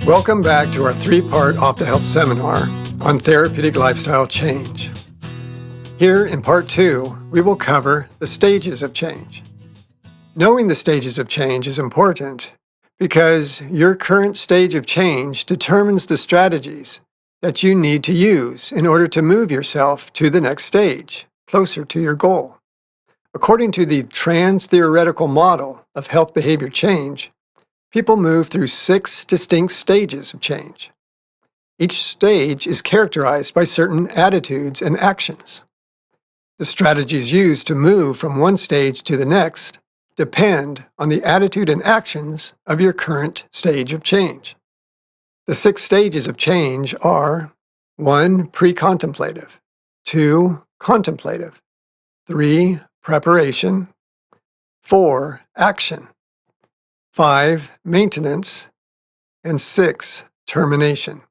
Welcome back to our three-part OptiHealth seminar on therapeutic lifestyle change. Here in part 2, we will cover the stages of change. Knowing the stages of change is important because your current stage of change determines the strategies that you need to use in order to move yourself to the next stage, closer to your goal. According to the trans-theoretical model of health behavior change, people move through 6 distinct stages of change. Each stage is characterized by certain attitudes and actions. The strategies used to move from one stage to the next depend on the attitude and actions of your current stage of change. The 6 stages of change are 1. Pre-contemplative, 2. Contemplative, 3. Preparation, 4. Action, 5. Maintenance, and 6. Termination.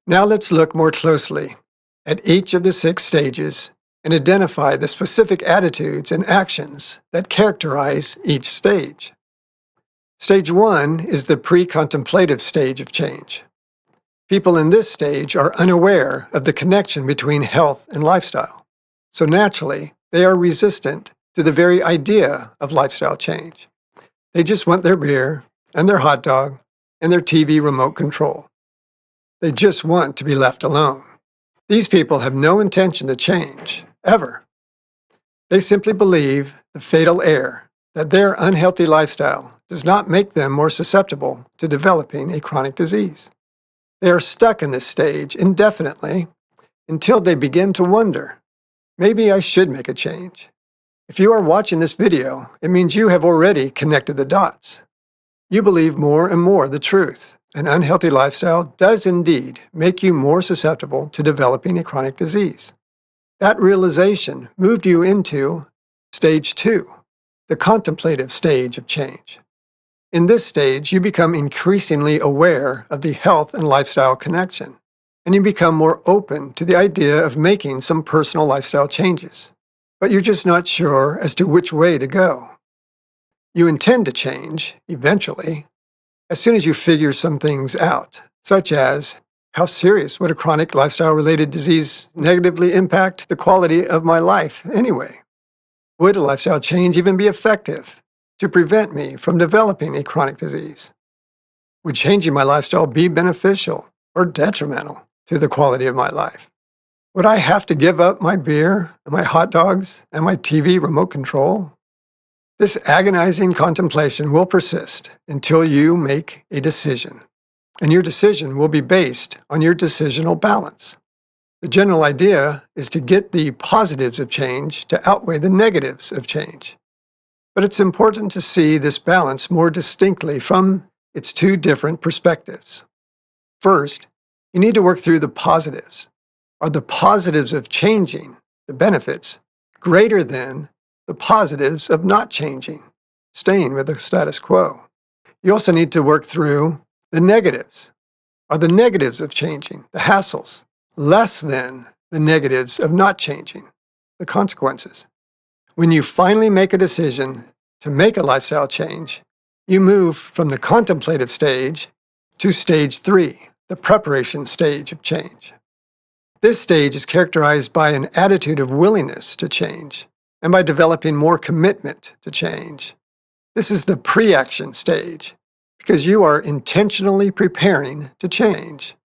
Now let's look more closely at each of the 6 stages and identify the specific attitudes and actions that characterize each stage. Stage 1 is the pre-contemplative stage of change. People in this stage are unaware of the connection between health and lifestyle, so naturally they are resistant to the very idea of lifestyle change. They just want their beer and their hot dog and their TV remote control. They just want to be left alone. These people have no intention to change, ever. They simply believe the fatal error that their unhealthy lifestyle does not make them more susceptible to developing a chronic disease. They are stuck in this stage indefinitely until they begin to wonder, maybe I should make a change. If you are watching this video, it means you have already connected the dots. You believe more and more the truth. An unhealthy lifestyle does indeed make you more susceptible to developing a chronic disease. That realization moved you into stage 2, the contemplative stage of change. In this stage, you become increasingly aware of the health and lifestyle connection, and you become more open to the idea of making some personal lifestyle changes. But you're just not sure as to which way to go. You intend to change, eventually, as soon as you figure some things out, such as, how serious would a chronic lifestyle-related disease negatively impact the quality of my life anyway? Would a lifestyle change even be effective to prevent me from developing a chronic disease? Would changing my lifestyle be beneficial or detrimental to the quality of my life? Would I have to give up my beer and my hot dogs and my TV remote control? This agonizing contemplation will persist until you make a decision, and your decision will be based on your decisional balance. The general idea is to get the positives of change to outweigh the negatives of change. But it's important to see this balance more distinctly from its 2 different perspectives. First, you need to work through the positives. Are the positives of changing, the benefits, greater than the positives of not changing, staying with the status quo? You also need to work through the negatives. Are the negatives of changing, the hassles, less than the negatives of not changing, the consequences? When you finally make a decision to make a lifestyle change, you move from the contemplative stage to stage 3, the preparation stage of change. This stage is characterized by an attitude of willingness to change and by developing more commitment to change. This is the pre-action stage because you are intentionally preparing to change.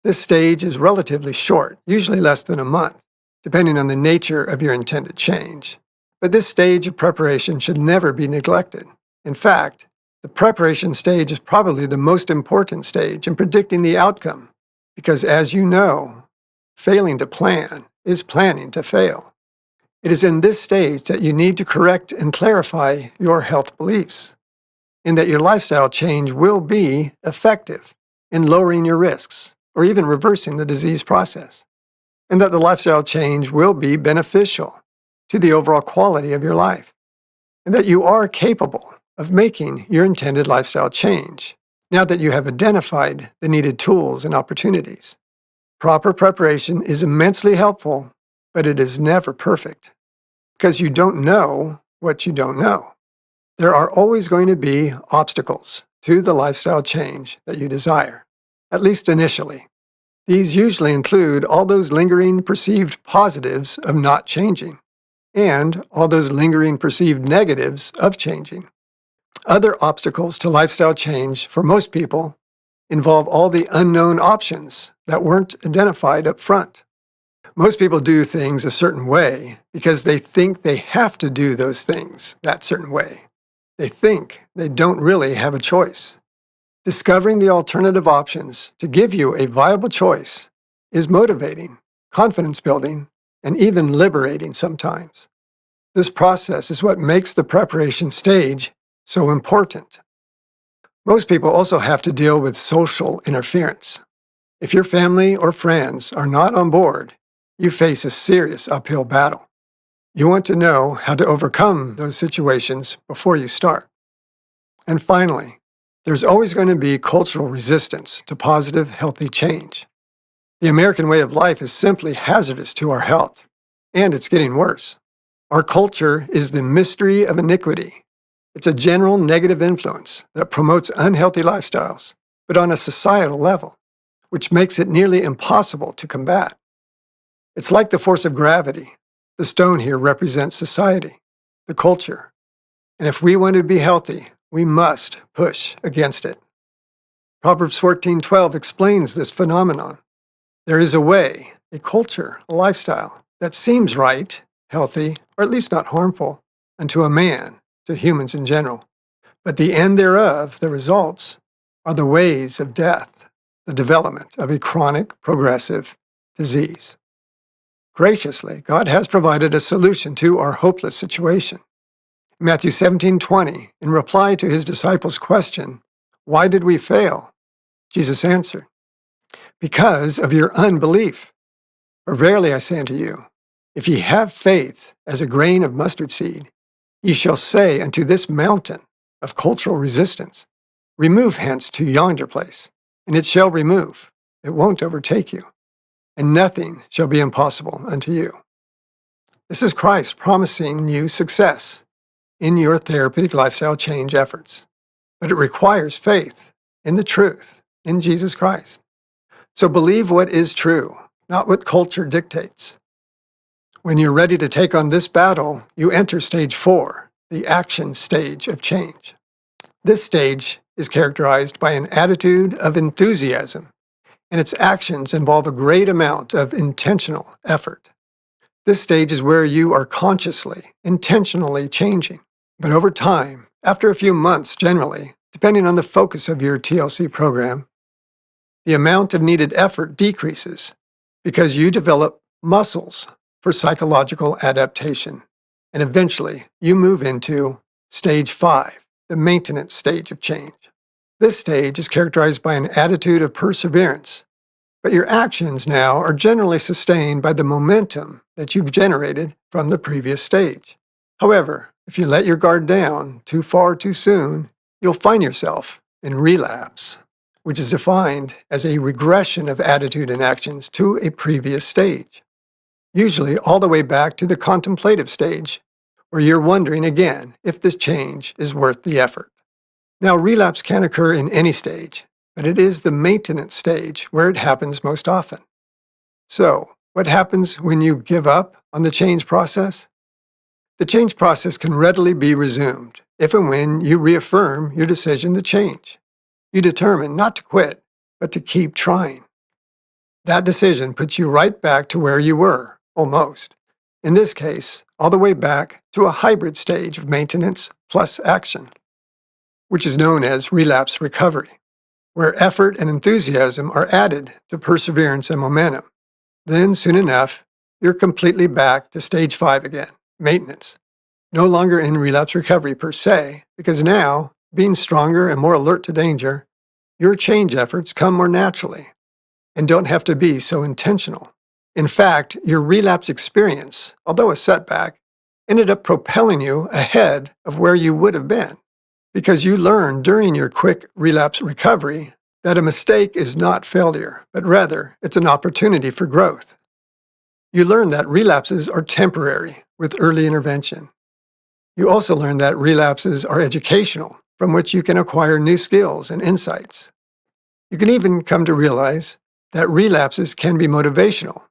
This stage is relatively short, usually less than a month, depending on the nature of your intended change. But this stage of preparation should never be neglected. In fact, the preparation stage is probably the most important stage in predicting the outcome because, as you know, failing to plan is planning to fail. It is in this stage that you need to correct and clarify your health beliefs, and that your lifestyle change will be effective in lowering your risks or even reversing the disease process, and that the lifestyle change will be beneficial to the overall quality of your life, and that you are capable of making your intended lifestyle change now that you have identified the needed tools and opportunities. Proper preparation is immensely helpful, but it is never perfect because you don't know what you don't know. There are always going to be obstacles to the lifestyle change that you desire. at least initially. These usually include all those lingering perceived positives of not changing, and all those lingering perceived negatives of changing. Other obstacles to lifestyle change for most people involve all the unknown options that weren't identified up front. Most people do things a certain way because they think they have to do those things that certain way. They think they don't really have a choice. Discovering the alternative options to give you a viable choice is motivating, confidence building, and even liberating sometimes. This process is what makes the preparation stage so important. Most people also have to deal with social interference. If your family or friends are not on board, you face a serious uphill battle. You want to know how to overcome those situations before you start. And finally, there's always going to be cultural resistance to positive, healthy change. The American way of life is simply hazardous to our health, and it's getting worse. Our culture is the mystery of iniquity. It's a general negative influence that promotes unhealthy lifestyles, but on a societal level, which makes it nearly impossible to combat. It's like the force of gravity. The stone here represents society, the culture. And if we want to be healthy, we must push against it. Proverbs 14:12 explains this phenomenon. There is a way, a culture, a lifestyle that seems right, healthy, or at least not harmful, unto a man, to humans in general. But the end thereof, the results, are the ways of death, the development of a chronic, progressive disease. Graciously, God has provided a solution to our hopeless situation. In Matthew 17:20, in reply to his disciples' question, "Why did we fail?" Jesus answered, "Because of your unbelief. For verily I say unto you, if ye have faith as a grain of mustard seed, ye shall say unto this mountain of cultural resistance, remove hence to yonder place, and it shall remove. It won't overtake you, and nothing shall be impossible unto you." This is Christ promising you success in your therapeutic lifestyle change efforts. But it requires faith in the truth in Jesus Christ. So believe what is true, not what culture dictates. When you're ready to take on this battle, you enter stage 4, the action stage of change. This stage is characterized by an attitude of enthusiasm, and its actions involve a great amount of intentional effort. This stage is where you are consciously, intentionally changing. But over time, after a few months generally, depending on the focus of your TLC program, the amount of needed effort decreases because you develop muscles for psychological adaptation. And eventually, you move into stage 5, the maintenance stage of change. This stage is characterized by an attitude of perseverance, but your actions now are generally sustained by the momentum that you've generated from the previous stage. However, if you let your guard down too far too soon, you'll find yourself in relapse, which is defined as a regression of attitude and actions to a previous stage, usually all the way back to the contemplative stage, where you're wondering again if this change is worth the effort. Now, relapse can occur in any stage, but it is the maintenance stage where it happens most often. So, what happens when you give up on the change process? The change process can readily be resumed if and when you reaffirm your decision to change. You determine not to quit, but to keep trying. That decision puts you right back to where you were, almost. In this case, all the way back to a hybrid stage of maintenance plus action, which is known as relapse recovery, where effort and enthusiasm are added to perseverance and momentum. Then, soon enough, you're completely back to stage 5 again, maintenance. No longer in relapse recovery per se, because now, being stronger and more alert to danger, your change efforts come more naturally and don't have to be so intentional. In fact, your relapse experience, although a setback, ended up propelling you ahead of where you would have been, because you learned during your quick relapse recovery that a mistake is not failure, but rather it's an opportunity for growth. You learn that relapses are temporary with early intervention. You also learn that relapses are educational, from which you can acquire new skills and insights. You can even come to realize that relapses can be motivational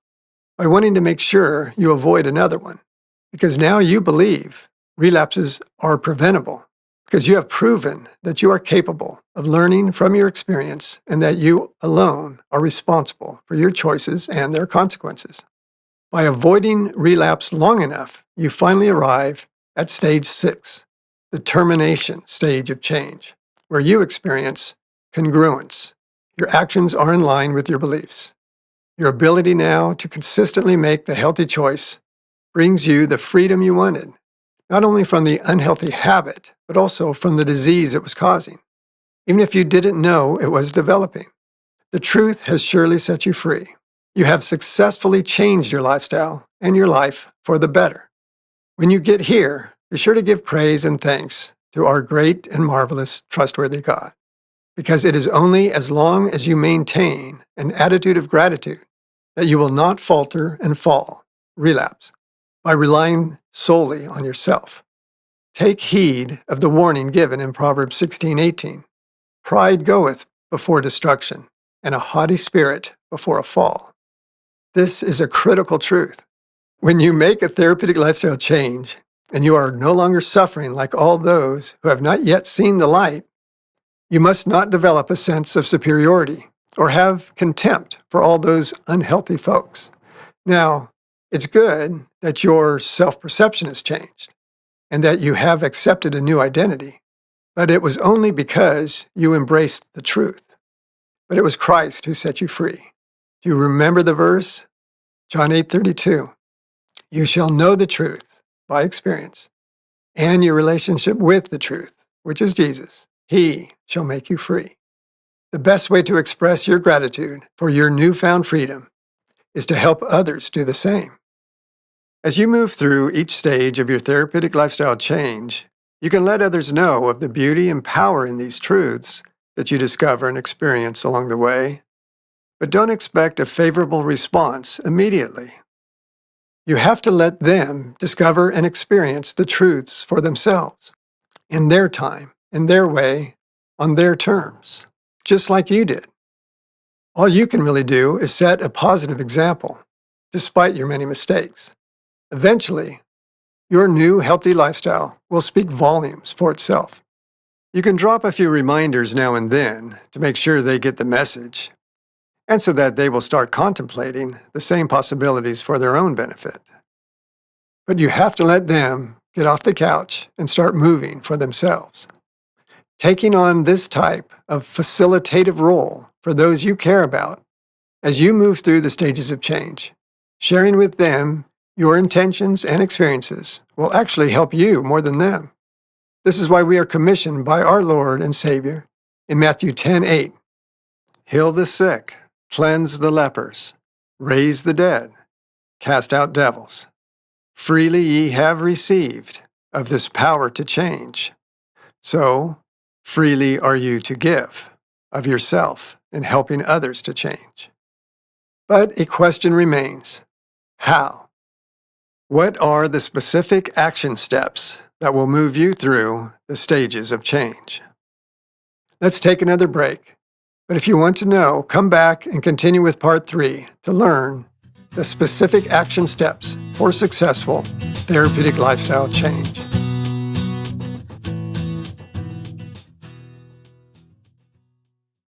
by wanting to make sure you avoid another one, because now you believe relapses are preventable, because you have proven that you are capable of learning from your experience and that you alone are responsible for your choices and their consequences. By avoiding relapse long enough, you finally arrive at stage 6, the termination stage of change, where you experience congruence. Your actions are in line with your beliefs. Your ability now to consistently make the healthy choice brings you the freedom you wanted, not only from the unhealthy habit, but also from the disease it was causing, even if you didn't know it was developing. The truth has surely set you free. You have successfully changed your lifestyle and your life for the better. When you get here, be sure to give praise and thanks to our great and marvelous, trustworthy God, because it is only as long as you maintain an attitude of gratitude that you will not falter and fall, relapse, by relying solely on yourself. Take heed of the warning given in Proverbs 16:18. Pride goeth before destruction, and a haughty spirit before a fall. This is a critical truth. When you make a therapeutic lifestyle change, and you are no longer suffering like all those who have not yet seen the light, you must not develop a sense of superiority or have contempt for all those unhealthy folks. Now, it's good that your self-perception has changed and that you have accepted a new identity, but it was only because you embraced the truth. But it was Christ who set you free. Do you remember the verse? John 8:32. You shall know the truth by experience, and your relationship with the truth, which is Jesus. He shall make you free. The best way to express your gratitude for your newfound freedom is to help others do the same. As you move through each stage of your therapeutic lifestyle change, you can let others know of the beauty and power in these truths that you discover and experience along the way, but don't expect a favorable response immediately. You have to let them discover and experience the truths for themselves, in their time, in their way, on their terms, just like you did. All you can really do is set a positive example, despite your many mistakes. Eventually, your new healthy lifestyle will speak volumes for itself. You can drop a few reminders now and then to make sure they get the message, and so that they will start contemplating the same possibilities for their own benefit. But you have to let them get off the couch and start moving for themselves. Taking on this type of facilitative role for those you care about as you move through the stages of change, sharing with them your intentions and experiences will actually help you more than them. This is why we are commissioned by our Lord and Savior in Matthew 10:8. Heal the sick, cleanse the lepers, raise the dead, cast out devils. Freely ye have received of this power to change. So freely are you to give of yourself in helping others to change. But a question remains: how? What are the specific action steps that will move you through the stages of change? Let's take another break. But if you want to know, come back and continue with part 3 to learn the specific action steps for successful therapeutic lifestyle change.